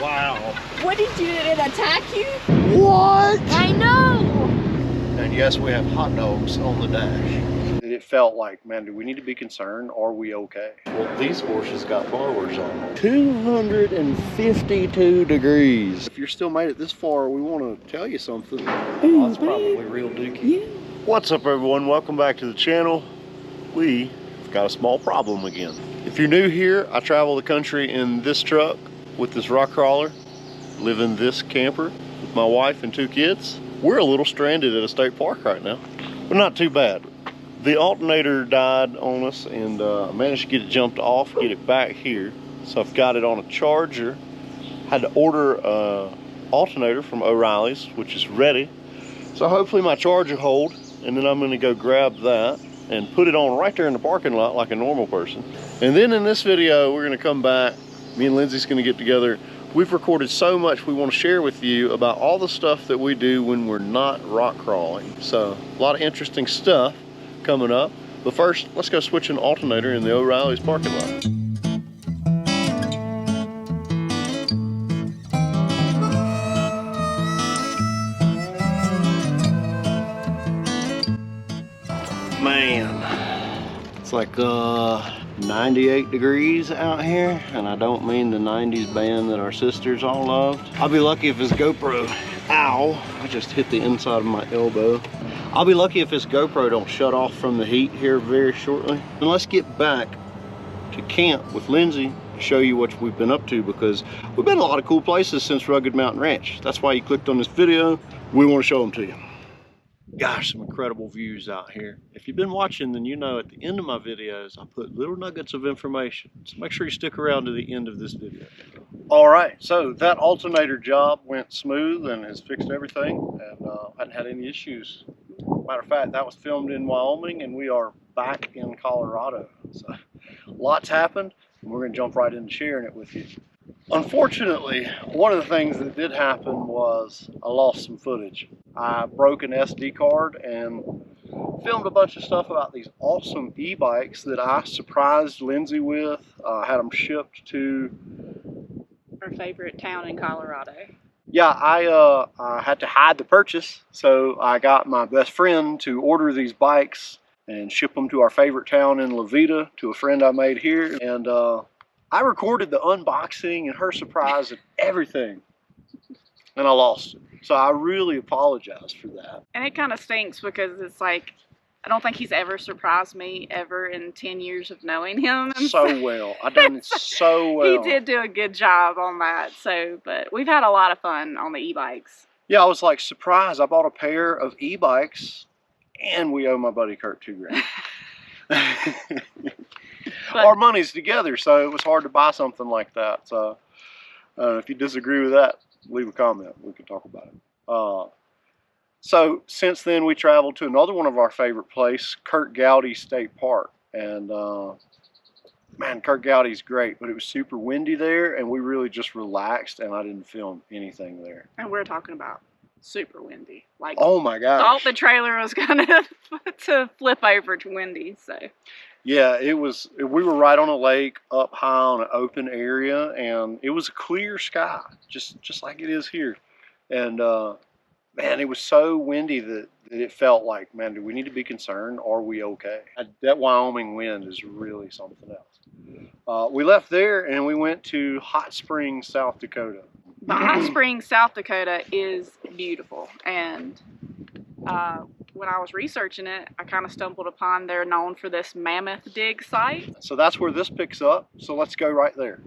Wow. What did you, did it attack you? What? I know. And yes, we have hot dogs on the dash. It felt like, man, do we need to be concerned? Are we okay? Well, these horses got blowers on them. 252 degrees. If you're still made it this far, we want to tell you something. Ooh, That's probably real dookie. Yeah. What's up, everyone? Welcome back to the channel. We've got a small problem again. If you're new here, I travel the country in this truck with this rock crawler, live in this camper with my wife and 2 kids. We're a little stranded at a state park right now, but not too bad. The alternator died on us, and I managed to get it jumped off, get it back here. So I've got it on a charger. Had to order an alternator from O'Reilly's, which is ready. So hopefully my charger will hold, and then I'm gonna go grab that and put it on right there in the parking lot like a normal person. And then in this video, we're gonna come back. Me and Lindsay's gonna get together. We've recorded so much we want to share with you about all the stuff that we do when we're not rock crawling. So a lot of interesting stuff coming up. But first, let's go switch an alternator in the O'Reilly's parking lot. Man, it's like 98 degrees out here, and I don't mean the 90s band that our sisters all loved. I'll be lucky if this GoPro, ow, I just hit the inside of my elbow. I'll be lucky if this GoPro don't shut off from the heat here very shortly. And let's get back to camp with Lindsay to show you what we've been up to, because we've been in a lot of cool places since Rugged Mountain Ranch. That's why you clicked on this video. We want to show them to you. Gosh, some incredible views out here. If you've been watching, then you know at the end of my videos, I put little nuggets of information. So make sure you stick around to the end of this video. All right, so that alternator job went smooth and has fixed everything, and I hadn't had any issues. Matter of fact, that was filmed in Wyoming, and we are back in Colorado. So lots happened, and we're gonna jump right into sharing it with you. Unfortunately, one of the things that did happen was I lost some footage. I broke an SD card and filmed a bunch of stuff about these awesome e-bikes that I surprised Lindsay with. Had them shipped to Our favorite town in Colorado. Yeah, I had to hide the purchase, so I got my best friend to order these bikes and ship them to our favorite town in Levita to a friend I made here. And I recorded the unboxing and her surprise and everything, and I lost it. So I really apologize for that. And it kind of stinks because it's like, I don't think he's ever surprised me ever in 10 years of knowing him. So well. I done it so well. He did do a good job on that. So, but we've had a lot of fun on the e-bikes. Yeah, I was like surprised. I bought a pair of e-bikes and we owe my buddy Kurt $2,000. Our money's together, so it was hard to buy something like that. So if you disagree with that, leave a comment. We can talk about it. So since then, we traveled to another one of our favorite places, Kurt Gowdy State Park. And man, Kurt Gowdy's great, but it was super windy there, and we really just relaxed, and I didn't film anything there. And we're talking about super windy. Like, oh my gosh. Thought the trailer was gonna to flip over to windy, so. Yeah, it was. We were right on a lake, up high on an open area, and it was a clear sky, just like it is here. And man, it was so windy that it felt like, man, do we need to be concerned? Are we okay? That Wyoming wind is really something else. We left there and we went to Hot Springs, South Dakota. The Hot Springs, South Dakota is beautiful, and when I was researching it, I kind of stumbled upon they're known for this mammoth dig site. So that's where this picks up, so let's go right there.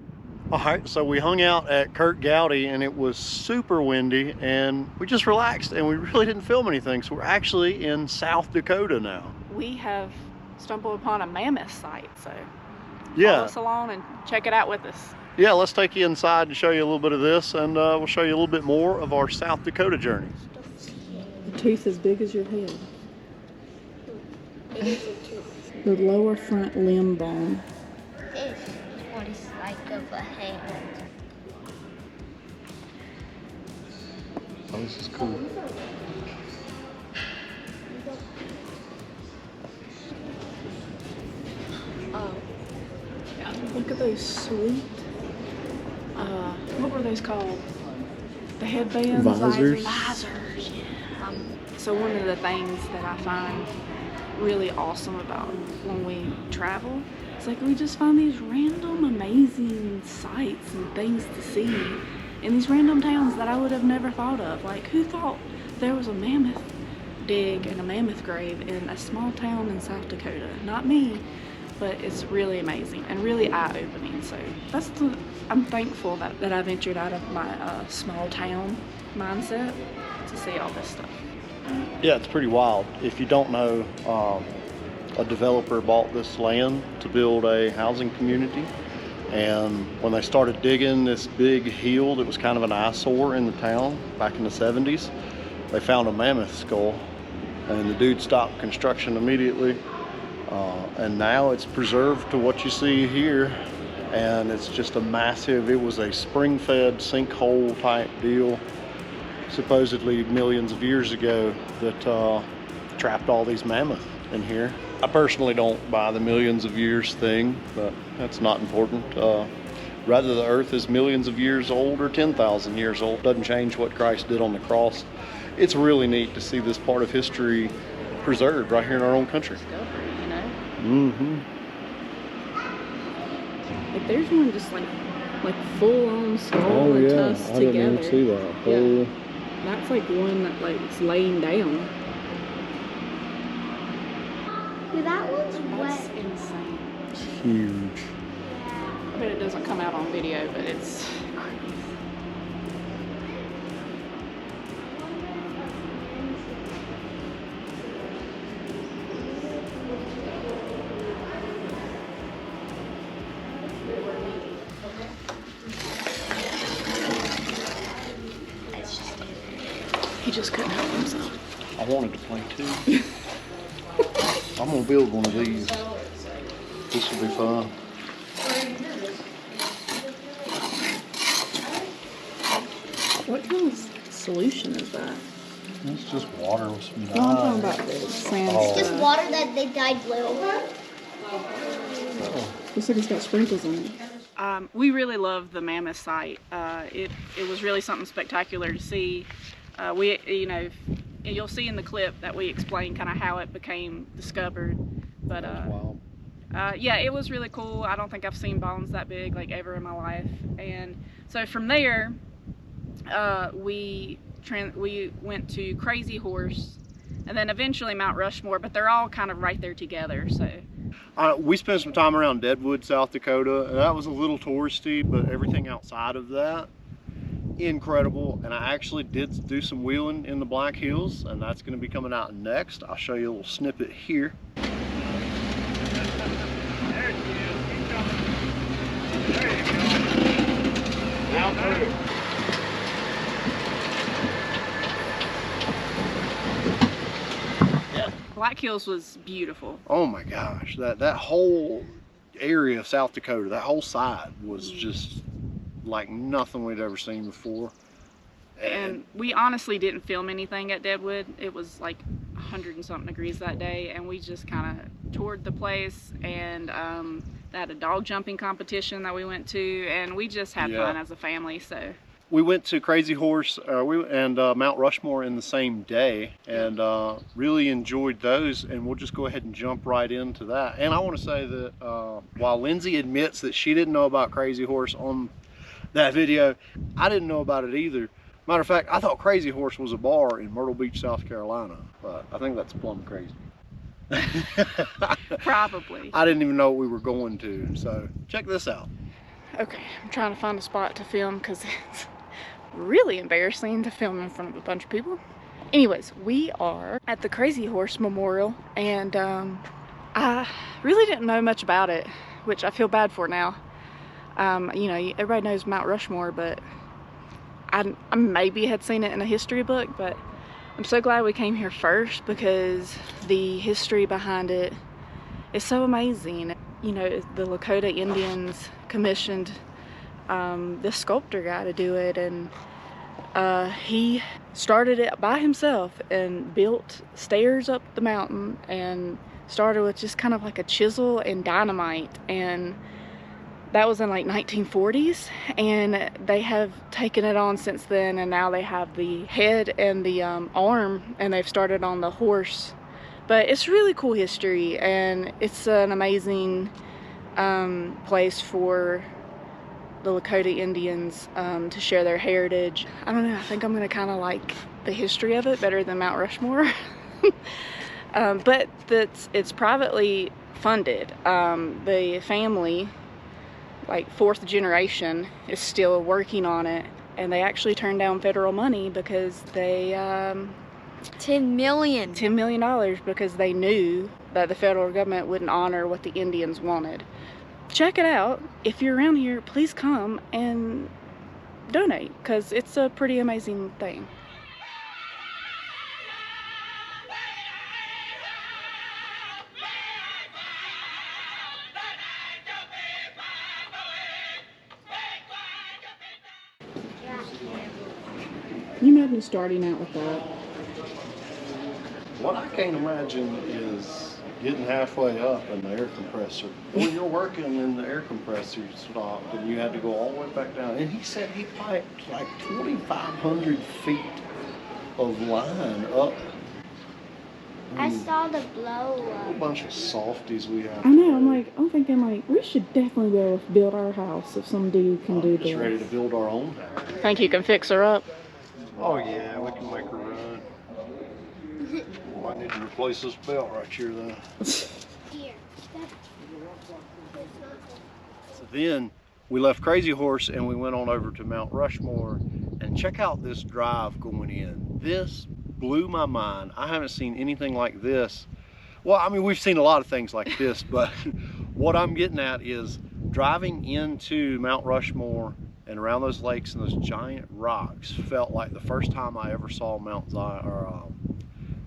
All right, so we hung out at Kurt Gowdy and it was super windy and we just relaxed and we really didn't film anything. So we're actually in South Dakota now. We have stumbled upon a mammoth site, so yeah, follow us along and check it out with us. Yeah, let's take you inside and show you a little bit of this, and we'll show you a little bit more of our South Dakota journey. A tooth as big as your head. It is a tooth. The lower front limb bone. This is what it's like of a hand. Oh, this is cool. Look at those sweet, what were those called? The headbands? Visors. Visors, yeah. So one of the things that I find really awesome about when we travel, it's like we just find these random amazing sights and things to see in these random towns that I would have never thought of. Like, who thought there was a mammoth dig and a mammoth grave in a small town in South Dakota? Not me, but it's really amazing and really eye-opening. So I'm thankful that I ventured out of my small town mindset to see all this stuff. Yeah, it's pretty wild. If you don't know, a developer bought this land to build a housing community, and when they started digging this big hill that was kind of an eyesore in the town back in the 70s, they found a mammoth skull, and the dude stopped construction immediately, and now it's preserved to what you see here, and it's just a massive, it was a spring-fed sinkhole type deal, supposedly millions of years ago, that trapped all these mammoths in here. I personally don't buy the millions of years thing, but that's not important. Rather, the earth is millions of years old or 10,000 years old. Doesn't change what Christ did on the cross. It's really neat to see this part of history preserved right here in our own country. Discovery, you know? Mm-hmm. Like there's one just like full on skull and tusks together. I didn't even see that. Yeah. That's like one that like is laying down. Dude, that one's That's wet. insane. It's huge. I bet it doesn't come out on video, but it's crazy. He just couldn't help himself. I wanted to play too. I'm gonna build one of these. This will be fun. What kind of solution is that? It's just water with some No, I'm talking about the sand Oh. It's just stuff. water that they dyed blue. Looks like it's got sprinkles on it. We really love the mammoth site. It was really something spectacular to see. You'll see in the clip that we explain kind of how it became discovered. But Wow. yeah, it was really cool. I don't think I've seen bones that big like ever in my life. And so from there, we went to Crazy Horse, and then eventually Mount Rushmore. But they're all kind of right there together. So. We spent some time around Deadwood, South Dakota, and that was a little touristy, but everything outside of that, incredible. And I actually did do some wheeling in the Black Hills, and that's going to be coming out next. I'll show you a little snippet here. Black Hills was beautiful. Oh my gosh, that whole area of South Dakota, that whole side was just like nothing we'd ever seen before. And we honestly didn't film anything at Deadwood. It was like 100 and something degrees that day, and we just kind of toured the place, and they had a dog jumping competition that we went to, and we just had fun as a family. So we went to Crazy Horse and Mount Rushmore in the same day, and really enjoyed those, and we'll just go ahead and jump right into that. And I want to say that while Lindsay admits that she didn't know about Crazy Horse on that video, I didn't know about it either. Matter of fact, I thought Crazy Horse was a bar in Myrtle Beach, South Carolina, but I think that's plumb crazy. probably. I didn't even know what we were going to, so check this out. Okay, I'm trying to find a spot to film because it's really embarrassing to film in front of a bunch of people. Anyways, we are at the Crazy Horse Memorial, and I really didn't know much about it, which I feel bad for now. You know, everybody knows Mount Rushmore, but I maybe had seen it in a history book, but I'm so glad we came here first because the history behind it is so amazing. You know, the Lakota Indians commissioned this sculptor guy to do it, and he started it by himself and built stairs up the mountain, and started with just kind of like a chisel and dynamite, and that was in like 1940s, and they have taken it on since then, and now they have the head and the arm, and they've started on the horse. But it's really cool history, and it's an amazing place for the Lakota Indians to share their heritage. I don't know, I think I'm gonna kind of like the history of it better than Mount Rushmore. But it's privately funded. The family, like 4th generation, is still working on it, and they actually turned down federal money because they $10 million because they knew that the federal government wouldn't honor what the Indians wanted. Check it out. If you're around here, please come and donate, because it's a pretty amazing thing. You imagine starting out with that. What I can't imagine is getting halfway up in the air compressor. When you're working and the air compressor stopped and you had to go all the way back down. And he said he piped like 2,500 feet of line up. I saw the blow A up. bunch of softies we have. I know, I'm thinking like, we should definitely be able to build our house if some dude can do this. Just ready to build our own house. Think you can fix her up? Oh yeah, we can make her run. Might need to replace this belt right here though. Here. So then we left Crazy Horse and we went on over to Mount Rushmore, and check out this drive going in. This blew my mind. I haven't seen anything like this. Well, I mean, we've seen a lot of things like this, but what I'm getting at is driving into Mount Rushmore and around those lakes and those giant rocks felt like the first time I ever saw Mount Zion, or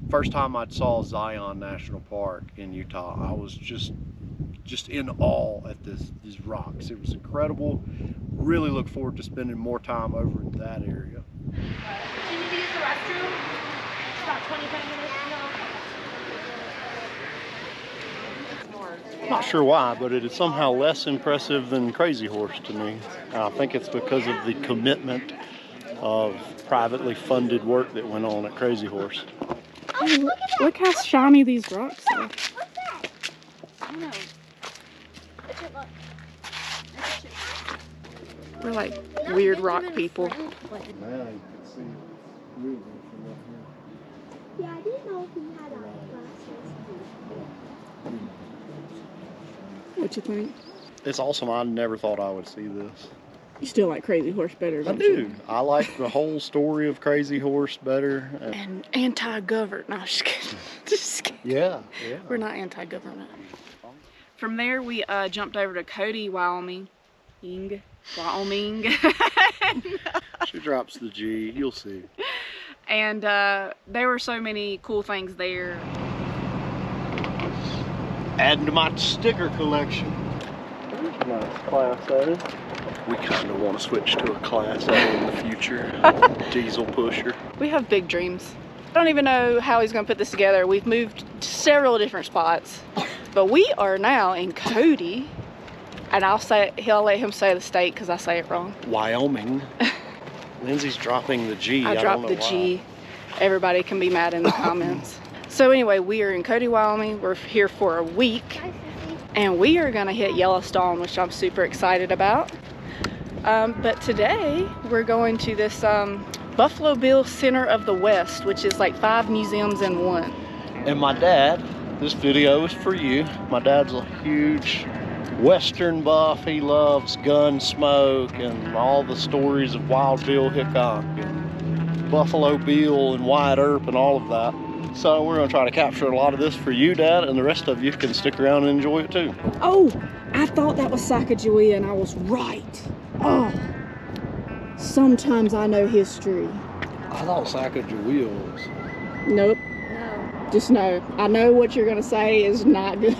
first time I saw Zion National Park in Utah. I was just in awe at these rocks. It was incredible. Really look forward to spending more time over in that area. Can you use the restroom? It's about 25 minutes. I'm not sure why, but it is somehow less impressive than Crazy Horse to me. I think it's because of the commitment of privately funded work that went on at Crazy Horse. Oh, look how shiny these rocks are. What's that? I don't know. What's it look? We're like weird rock people. Now you can see moving from up here. Yeah, I didn't know he had glasses. What you think? It's awesome. I never thought I would see this. You still like Crazy Horse better, I don't do. you? I like the whole story of Crazy Horse better. And anti-government. No, I'm just kidding. Just kidding. Yeah. We're not anti-government. From there, we jumped over to Cody, Wyoming. Wyoming. She drops the G. You'll see. And there were so many cool things there. Adding to my sticker collection. There's my Class A. We kind of want to switch to a Class A in the future. Diesel pusher. We have big dreams. I don't even know how he's going to put this together. We've moved to several different spots. But we are now in Cody. And he'll let him say the state because I say it wrong. Wyoming. Lindsay's dropping the G. I dropped the G. Everybody can be mad in the comments. So anyway, we are in Cody, Wyoming. We're here for a week. And we are gonna hit Yellowstone, which I'm super excited about. But today, we're going to this Buffalo Bill Center of the West, which is like 5 museums in one. And my dad, this video is for you. My dad's a huge Western buff. He loves Gunsmoke and all the stories of Wild Bill Hickok and Buffalo Bill and Wyatt Earp and all of that. So we're gonna try to capture a lot of this for you, Dad, and the rest of you can stick around and enjoy it too. Oh, I thought that was Sacagawea and I was right. Oh, sometimes I know history. I thought Sacagawea was. Nope. No. Just know. I know what you're gonna say is not good.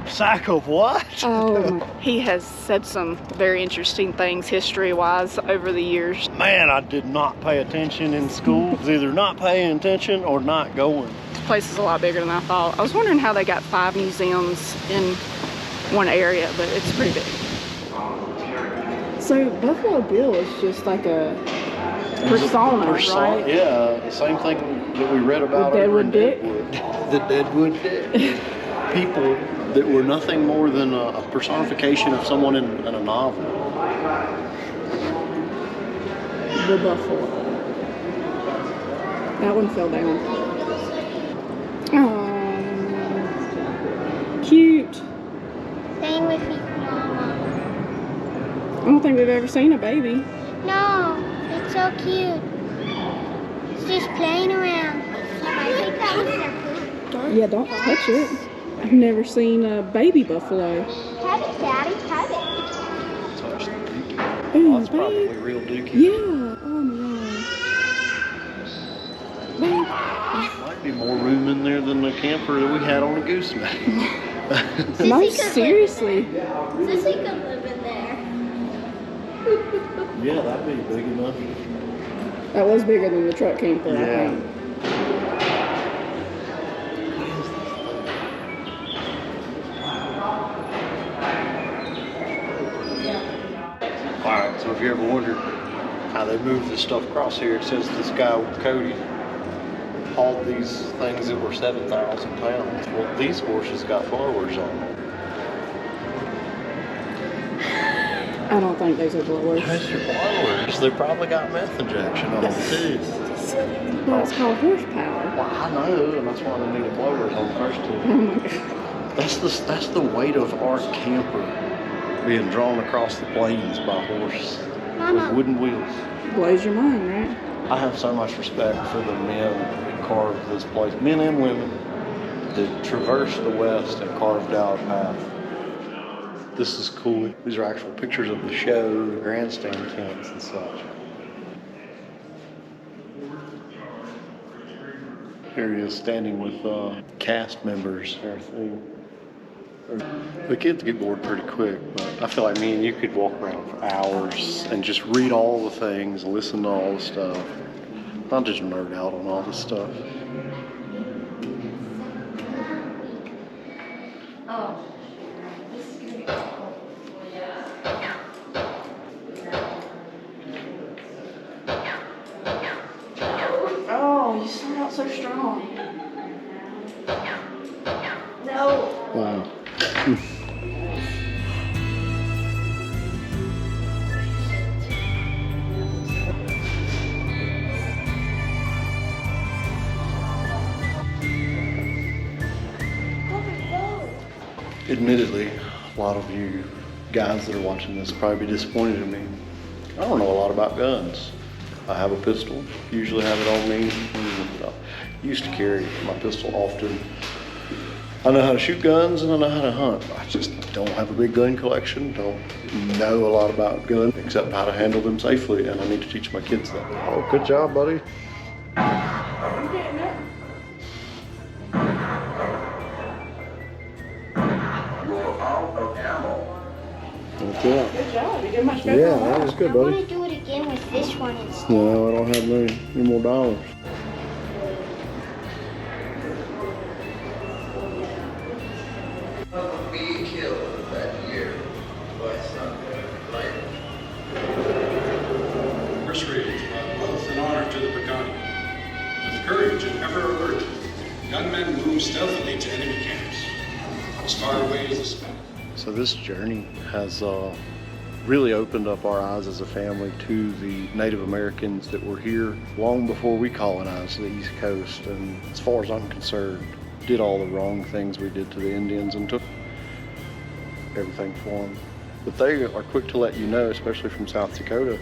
Sack of what? Oh, he has said some very interesting things history-wise over the years. Man, I did not pay attention in school. It's either not paying attention or not going. This place is a lot bigger than I thought. I was wondering how they got 5 museums in one area, but it's pretty big. So Buffalo Bill is just like a persona, right? Yeah, the same thing that we read about The over in Deadwood Deadwood. The Deadwood Dick. People that were nothing more than a personification of someone in a novel. The buffalo. That one fell down. Oh, cute. Same with you, Mama. I don't think we've ever seen a baby. No, it's so cute. It's just playing around. I think that was their food. Yeah, don't touch it. I've never seen a baby buffalo. Have it, Daddy. Have it. Touch the dookie. Ooh, Oh, that's probably babe. real dookie. Yeah. Oh my god. Might be more room in there than the camper that we had on the gooseneck. No, seriously. Sissy could live in there. Yeah, that'd be big enough. That was bigger than the truck camper, I Yeah. think. Alright, so if you ever wondered how they moved this stuff across here, it says this guy, Cody, hauled these things that were 7,000 pounds. Well, these horses got blowers on them. I don't think those are blowers. Those are blowers. They probably got meth injection on them too. Well, it's called horsepower. Well, I know, and that's why they needed blowers on the first two. Oh my god. That's the weight of our camper being drawn across the plains by horse with wooden wheels. Blows your mind, right? I have so much respect for the men that carved this place, men and women, that traversed the West and carved out a path. This is cool. These are actual pictures of the show, the grandstand tents and such. Here he is standing with cast members and everything. The kids get bored pretty quick, but I feel like me and you could walk around for hours and just read all the things, listen to all the stuff. Not just nerd out on all this stuff. Oh, you start out so strong. No. Wow. Admittedly, a lot of you guys that are watching this probably be disappointed in me. I don't know a lot about guns. I have a pistol, usually have it on me. I used to carry my pistol often. I know how to shoot guns and I know how to hunt. I just don't have a big gun collection, don't know a lot about guns except how to handle them safely, and I need to teach my kids that. Oh, good job, buddy. Good job. You did much better. Yeah, that was good, I want buddy. to do it again with this one instead. No, I don't have any more dollars. Being killed that year by some players. First reading, oath and honor to the Pagani. With courage and ever alert, young men move stealthily to enemy camps, as far away as the smoke. So this journey has really opened up our eyes as a family to the Native Americans that were here long before we colonized the East Coast, and as far as I'm concerned, did all the wrong things we did to the Indians and took everything for them. But they are quick to let you know, especially from South Dakota,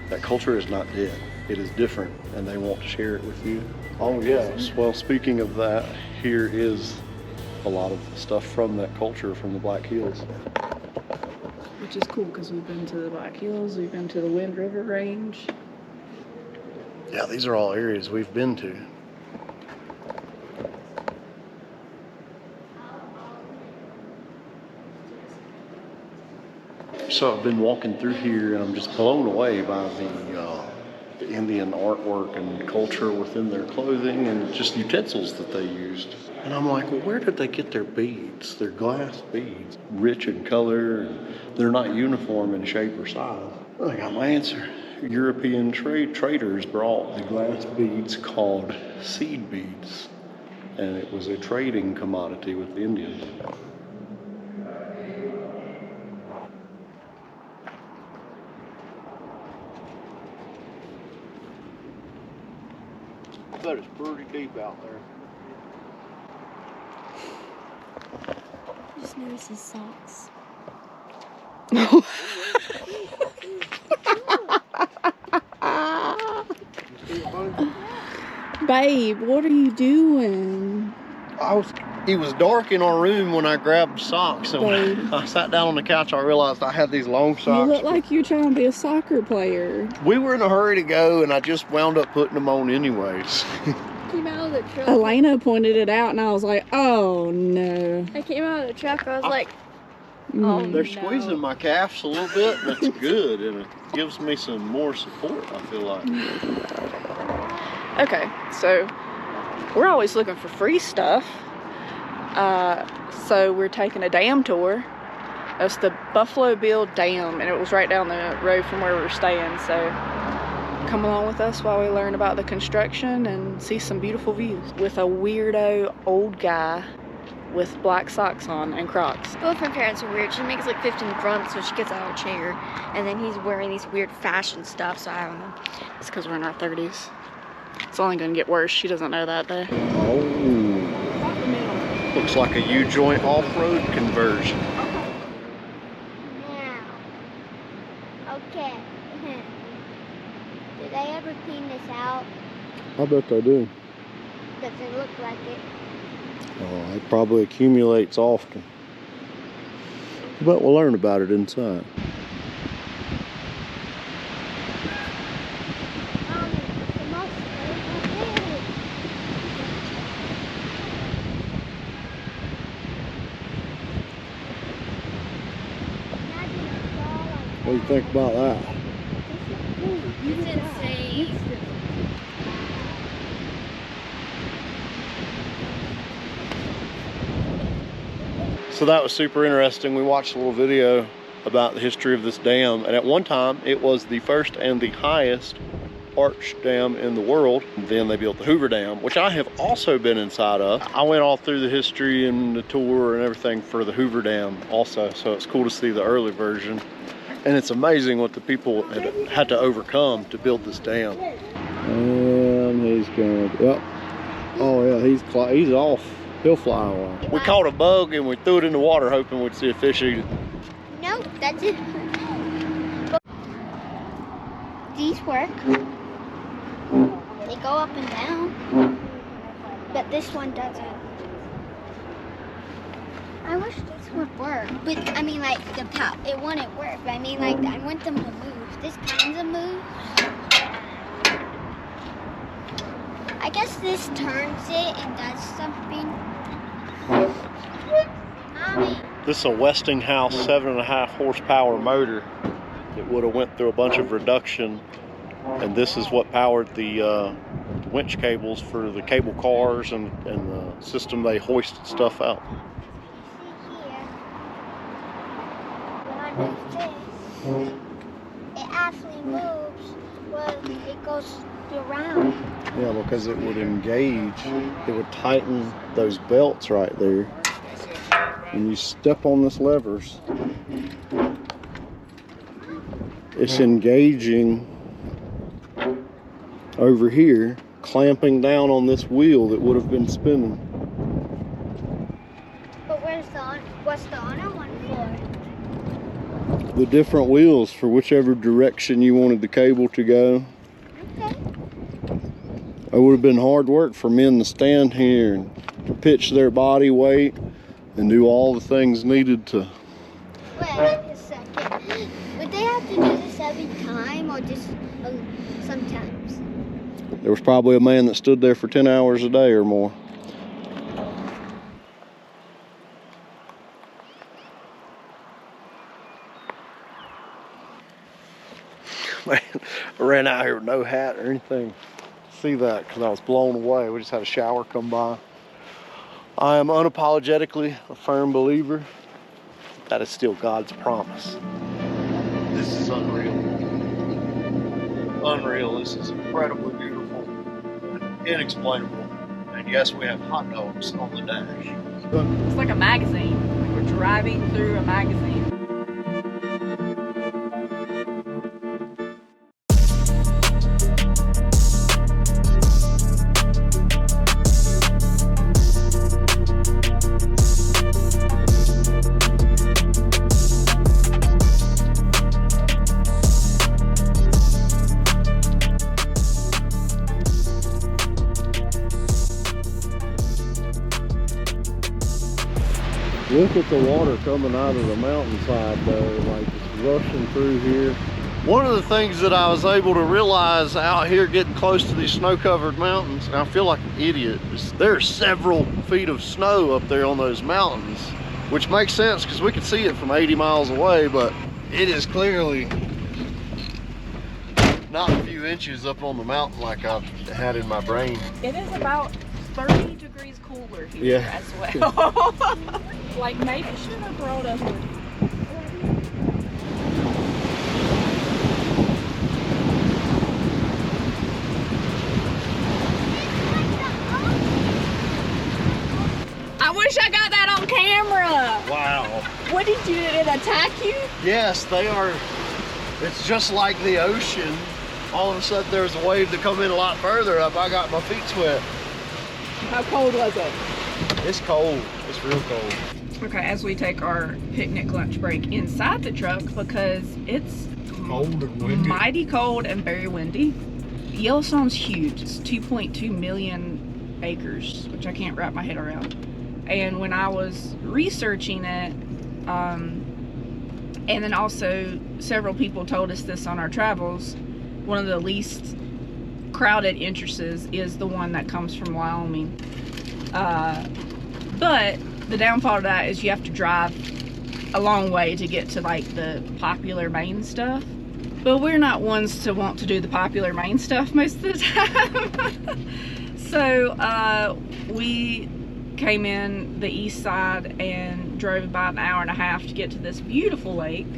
that culture is not dead. It is different, and they want to share it with you. Oh yes, well, speaking of that, here is a lot of stuff from that culture from the Black Hills. Which is cool because we've been to the Black Hills, we've been to the Wind River Range. Yeah, these are all areas we've been to. So I've been walking through here and I'm just blown away by the Indian artwork and culture within their clothing and just utensils that they used. And I'm like, well, where did they get their beads? Their glass beads, rich in color, and they're not uniform in shape or size. Well, I got my answer. European traders brought the glass beads called seed beads, and it was a trading commodity with the Indians. But it's pretty deep out there. I just noticed his socks. Babe, what are you doing? It was dark in our room when I grabbed socks, and Babe. when I sat down on the couch, I realized I had these long You socks. look like you're trying to be a soccer player. We were in a hurry to go, and I just wound up putting them on anyways. Came out of the truck. Elena pointed it out, and I was like, oh no. I came out of the truck. I was like, Mm. They're squeezing my calves a little bit, and it's good, and it gives me some more support, I feel like. Okay, so we're always looking for free stuff. So we're taking a dam tour. That's the Buffalo Bill Dam, and it was right down the road from where we were staying. So come along with us while we learn about the construction and see some beautiful views with a weirdo old guy with black socks on and Crocs. both my parents are weird. She makes like 15 grunts when she gets out of her chair. And then he's wearing these weird fashion stuff, so I don't know. It's because we're in our 30s. It's only going to get worse. She doesn't know that, though. Oh, looks like a U-joint off-road conversion. Now, okay. Do they ever clean this out? I bet they do. Does it look like it? Oh, it probably accumulates often. But we'll learn about it inside. What do you think about that? It's insane. So that was super interesting. We watched a little video about the history of this dam, and at one time it was the first and the highest arch dam in the world. Then they built the Hoover Dam, which I have also been inside of. I went all through the history and the tour and everything for the Hoover Dam also, so it's cool to see the early version. And it's amazing what the people had to overcome to build this dam. And he's going, yep. Oh yeah, he's off. He'll fly away. We caught a bug and we threw it in the water hoping we'd see a fish eat it. Nope, that's it. These work. They go up and down. But this one doesn't. I wish this would work. But I mean like it wouldn't work. But I mean like I want them to move. This kind of moves. I guess this turns it and does something. Mommy. This is a Westinghouse 7.5 horsepower motor. It would have went through a bunch of reduction, and this is what powered the winch cables for the cable cars and the system they hoisted stuff out. It actually moves when it goes around. Yeah, because it would engage, it would tighten those belts right there. When you step on this levers, it's engaging over here, clamping down on this wheel that would have been spinning. But what's the other one for? The different wheels for whichever direction you wanted the cable to go. Okay. It would have been hard work for men to stand here and to pitch their body weight and do all the things needed to. Wait a second. Would they have to do this every time or just sometimes? There was probably a man that stood there for 10 hours a day or more. Man, I ran out here with no hat or anything. See that because I was blown away. We just had a shower come by. I am unapologetically a firm believer that is still God's promise. This is unreal. Unreal. This is incredibly beautiful and inexplainable. And yes, we have hot dogs on the dash. It's like a magazine. Like we're driving through a magazine. Look at the water coming out of the mountainside though, like it's rushing through here. One of the things that I was able to realize out here getting close to these snow-covered mountains, and I feel like an idiot, is there's several feet of snow up there on those mountains, which makes sense because we can see it from 80 miles away, but it is clearly not a few inches up on the mountain like I had in my brain. It is about 30 degrees cooler here as well. Like maybe I should have brought up with I wish I got that on camera. Wow. What did it attack you? Yes, they are. It's just like the ocean. All of a sudden there's a wave to come in a lot further up. I got my feet wet. How cold was it? It's cold. It's real cold. Okay, as we take our picnic lunch break inside the truck because it's Cold and windy. Mighty cold and very windy. Yellowstone's huge. It's 2.2 million acres, which I can't wrap my head around. And when I was researching it, and then also several people told us this on our travels, one of the least crowded entrances is the one that comes from Wyoming. But the downfall of that is you have to drive a long way to get to like the popular main stuff. But we're not ones to want to do the popular main stuff most of the time. So we came in the east side and drove about an hour and a half to get to this beautiful lake,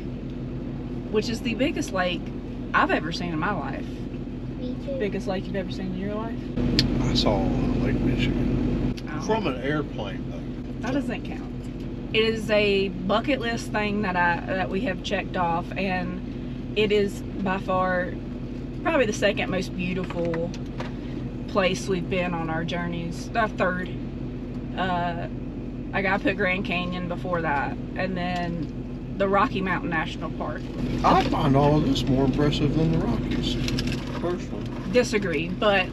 which is the biggest lake I've ever seen in my life. Me too. Biggest lake you've ever seen in your life? I saw Lake Michigan Oh. from an airplane though. That doesn't count. It is a bucket list thing that we have checked off, and it is by far probably the second most beautiful place we've been on our journeys. Third. I gotta put Grand Canyon before that, and then the Rocky Mountain National Park. I find all of this more impressive than the Rockies, personally. Disagree, but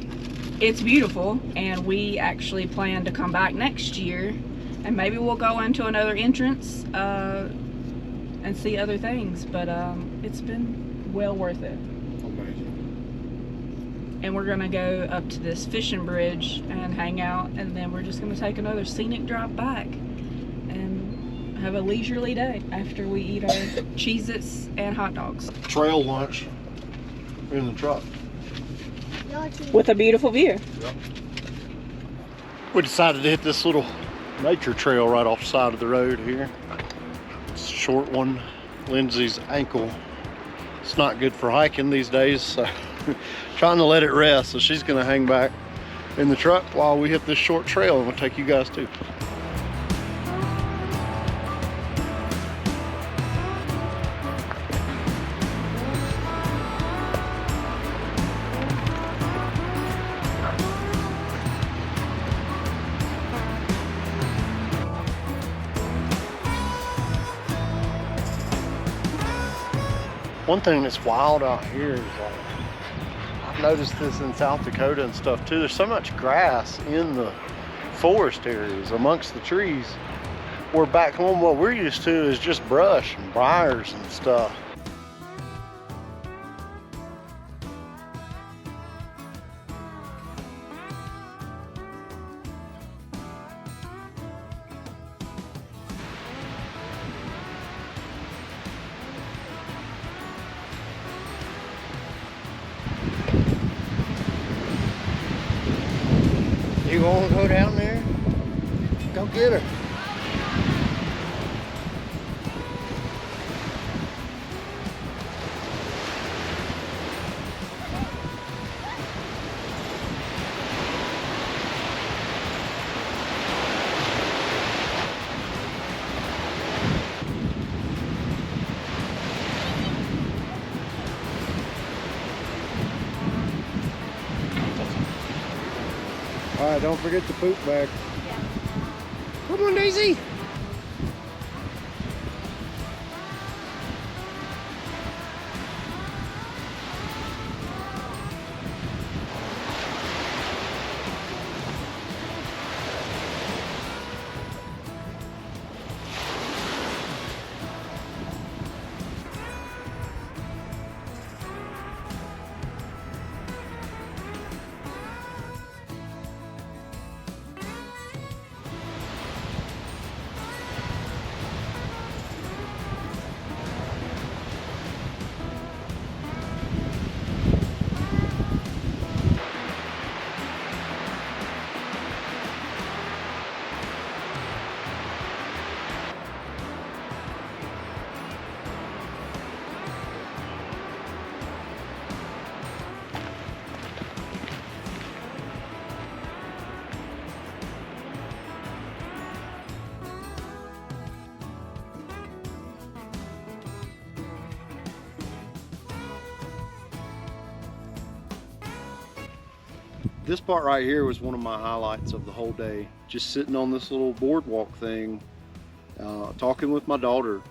it's beautiful, and we actually plan to come back next year, and maybe we'll go into another entrance and see other things, but it's been well worth it. Amazing. And we're gonna go up to this fishing bridge and hang out, and then we're just gonna take another scenic drive back and have a leisurely day after we eat our Cheez-Its and hot dogs. Trail lunch in the truck. With a beautiful view. Yep. We decided to hit this little nature trail right off the side of the road here. It's a short one. Lindsay's ankle, it's not good for hiking these days, so trying to let it rest. So she's gonna hang back in the truck while we hit this short trail, and we'll take you guys too. One thing that's wild out here is like, I've noticed this in South Dakota and stuff too, there's so much grass in the forest areas amongst the trees, where back home what we're used to is just brush and briars and stuff. You want to go down there? Go get her. All right, don't forget the poop bag. Come on, Daisy. This part right here was one of my highlights of the whole day. Just sitting on this little boardwalk thing, talking with my daughter.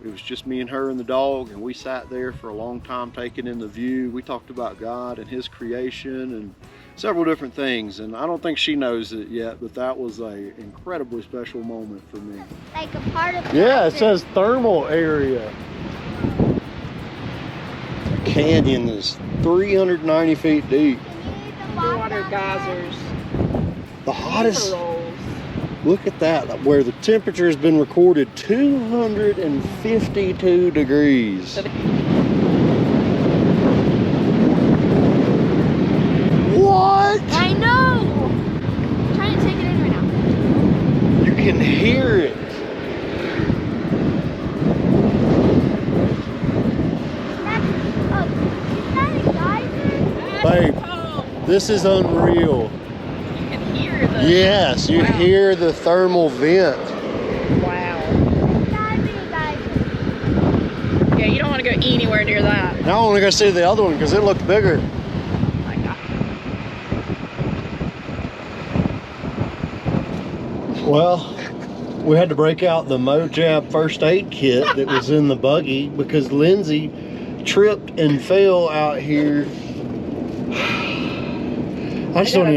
It was just me and her and the dog, and we sat there for a long time taking in the view. We talked about God and His creation and several different things, and I don't think she knows it yet, but that was an incredibly special moment for me. Like a part of Yeah, it says thermal area. The canyon is 390 feet deep. Water geysers. The hottest, Rolls. look at that, where the temperature has been recorded 252 degrees. What? I know! I'm trying to take it in right now. You can hear it. Is that a geyser? Babe, this is unreal. You can hear the... Yes, you hear the thermal vent. Wow. It's gotta be a geyser. Yeah, you don't want to go anywhere near that. Now I want to go see the other one because it looked bigger. Oh my God. Well, we had to break out the Mojab first aid kit that was in the buggy because Lindsay tripped and fell out here. I don't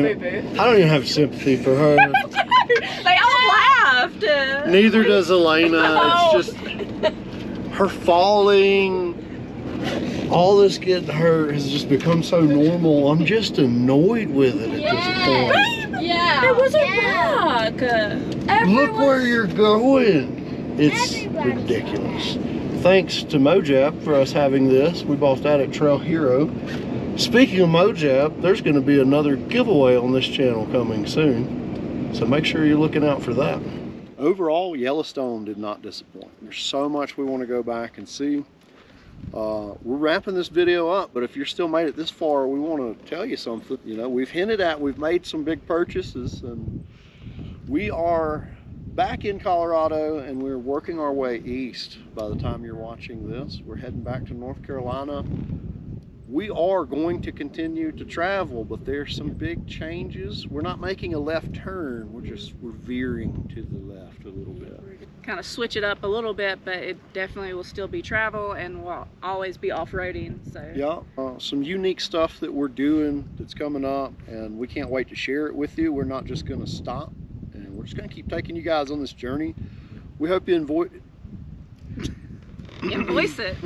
even have sympathy for her. They all laughed. Neither does Elena. No. It's just her falling. All this getting hurt has just become so normal. I'm just annoyed with it at this point. Yeah. There was a rock. Look where you're going. It's ridiculous. Thanks to Mojab for us having this. We bought that at Trail Hero. Speaking of Mojab, there's going to be another giveaway on this channel coming soon. So make sure you're looking out for that. Overall, Yellowstone did not disappoint. There's so much we want to go back and see. We're wrapping this video up, but if you're still made it this far, we want to tell you something. You know, we've hinted at, we've made some big purchases, and we are back in Colorado, and we're working our way east by the time you're watching this. We're heading back to North Carolina. We are going to continue to travel, but there's some big changes. We're not making a left turn, we're veering to the left a little bit. Kind of switch it up a little bit, but it definitely will still be travel and will always be off-roading. So Yeah, some unique stuff that we're doing that's coming up, and we can't wait to share it with you. We're not just going to stop, and we're just going to keep taking you guys on this journey. We hope you invoice it.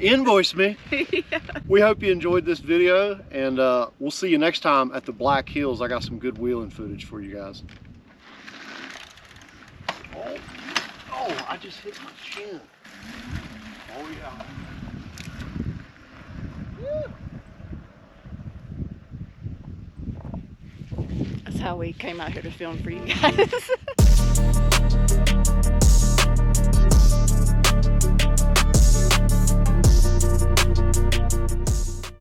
invoice me. Yeah. We hope you enjoyed this video, and we'll see you next time at the Black Hills. I got some good wheeling footage for you guys. Oh, I just hit my chin. Oh yeah. That's how we came out here to film for you guys.